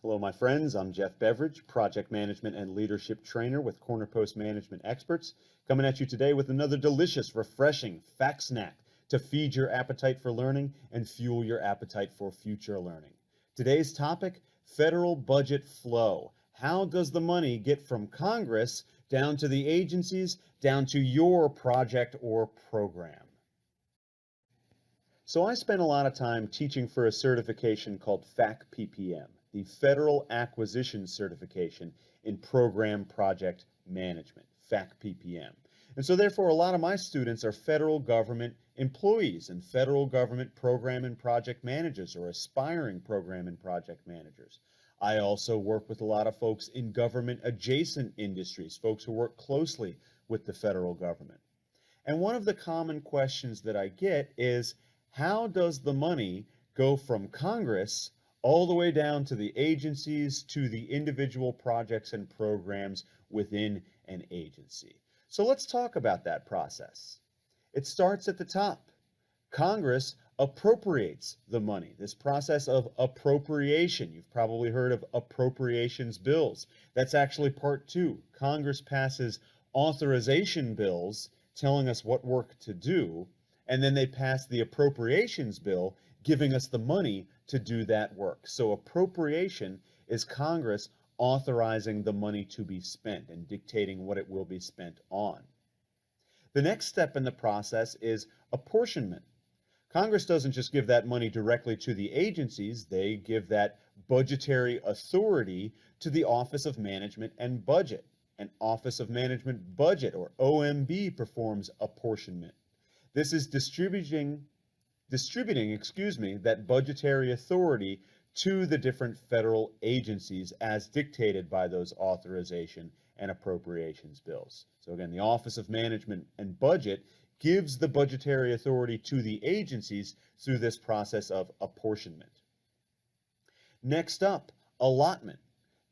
Hello, my friends. I'm Jeff Beveridge, Project Management and Leadership Trainer with Corner Post Management Experts, coming at you today with another delicious, refreshing fact snack to feed your appetite for learning and fuel your appetite for future learning. Today's topic, federal budget flow. How does the money get from Congress down to the agencies, down to your project or program? So I spent a lot of time teaching for a certification called FAC-PPM, the Federal Acquisition Certification in Program Project Management, FAC-PPM. And so therefore, a lot of my students are federal government employees and federal government program and project managers or aspiring program and project managers. I also work with a lot of folks in government adjacent industries, folks who work closely with the federal government. And one of the common questions that I get is, how does the money go from Congress all the way down to the agencies, to the individual projects and programs within an agency? So let's talk about that process. It starts at the top. Congress appropriates the money. This process of appropriation, you've probably heard of appropriations bills. That's actually part two. Congress passes authorization bills telling us what work to do, and then they pass the appropriations bill giving us the money to do that work. So appropriation is Congress authorizing the money to be spent and dictating what it will be spent on. The next step in the process is apportionment. Congress doesn't just give that money directly to the agencies, they give that budgetary authority to the Office of Management and Budget. An Office of Management Budget, or OMB, performs apportionment. This is distributing, that budgetary authority to the different federal agencies as dictated by those authorization and appropriations bills. So again, the Office of Management and Budget gives the budgetary authority to the agencies through this process of apportionment. Next up, allotment.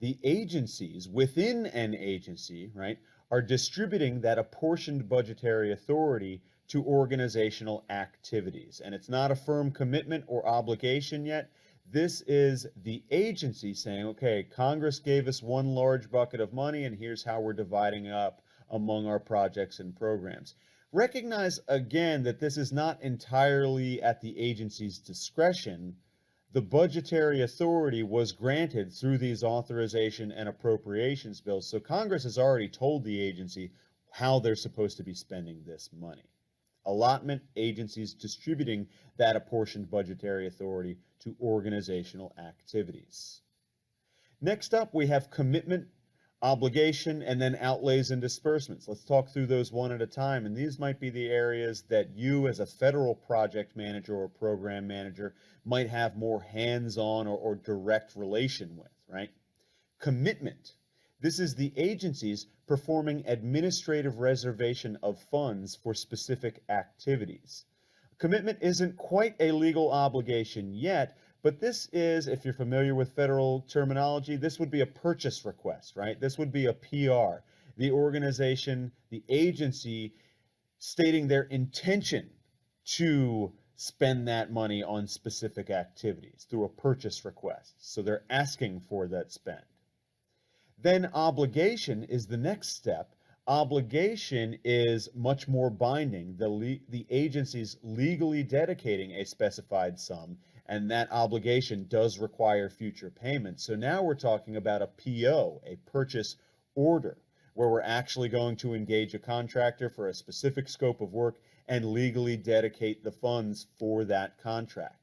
The agencies within an agency, right, are distributing that apportioned budgetary authority to organizational activities. And it's not a firm commitment or obligation yet. This is the agency saying, okay, Congress gave us one large bucket of money and here's how we're dividing up among our projects and programs. Recognize again that this is not entirely at the agency's discretion. The budgetary authority was granted through these authorization and appropriations bills. So Congress has already told the agency how they're supposed to be spending this money. Allotment, agencies distributing that apportioned budgetary authority to organizational activities. Next up, we have commitment, obligation, and then outlays and disbursements. Let's talk through those one at a time, and these might be the areas that you as a federal project manager or program manager might have more hands-on or direct relation with, right? Commitment. This is the agencies performing administrative reservation of funds for specific activities. Commitment isn't quite a legal obligation yet, but this is, if you're familiar with federal terminology, this would be a purchase request, right? This would be a PR. The organization, the agency stating their intention to spend that money on specific activities through a purchase request. So they're asking for that spend. Then obligation is the next step. Obligation is much more binding. The agency's legally dedicating a specified sum, and that obligation does require future payments. So now we're talking about a PO, a purchase order, where we're actually going to engage a contractor for a specific scope of work and legally dedicate the funds for that contract.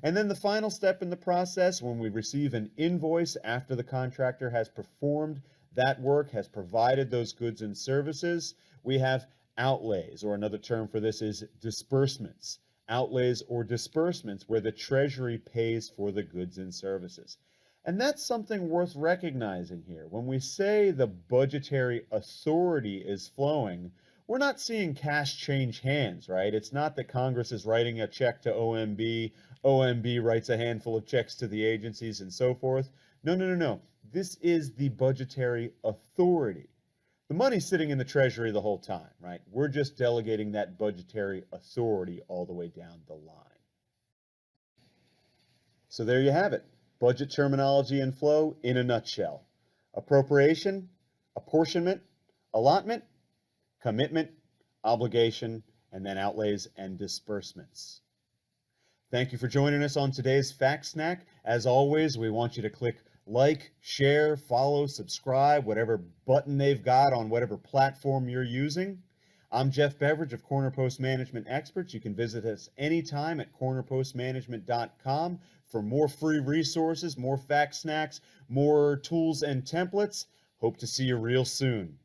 And then the final step in the process, when we receive an invoice after the contractor has performed that work, has provided those goods and services, we have outlays, or another term for this is disbursements. Outlays or disbursements where the Treasury pays for the goods and services. And that's something worth recognizing here. When we say the budgetary authority is flowing, we're not seeing cash change hands, right? It's not that Congress is writing a check to OMB, OMB writes a handful of checks to the agencies and so forth. No. This is the budgetary authority. The money's sitting in the Treasury the whole time, right? We're just delegating that budgetary authority all the way down the line. So there you have it. Budget terminology and flow in a nutshell. Appropriation, apportionment, allotment, commitment, obligation, and then outlays and disbursements. Thank you for joining us on today's Fact Snack. As always, we want you to click like, share, follow, subscribe, whatever button they've got on whatever platform you're using. I'm Jeff Beveridge of Corner Post Management Experts. You can visit us anytime at cornerpostmanagement.com for more free resources, more fact snacks, more tools and templates. Hope to see you real soon.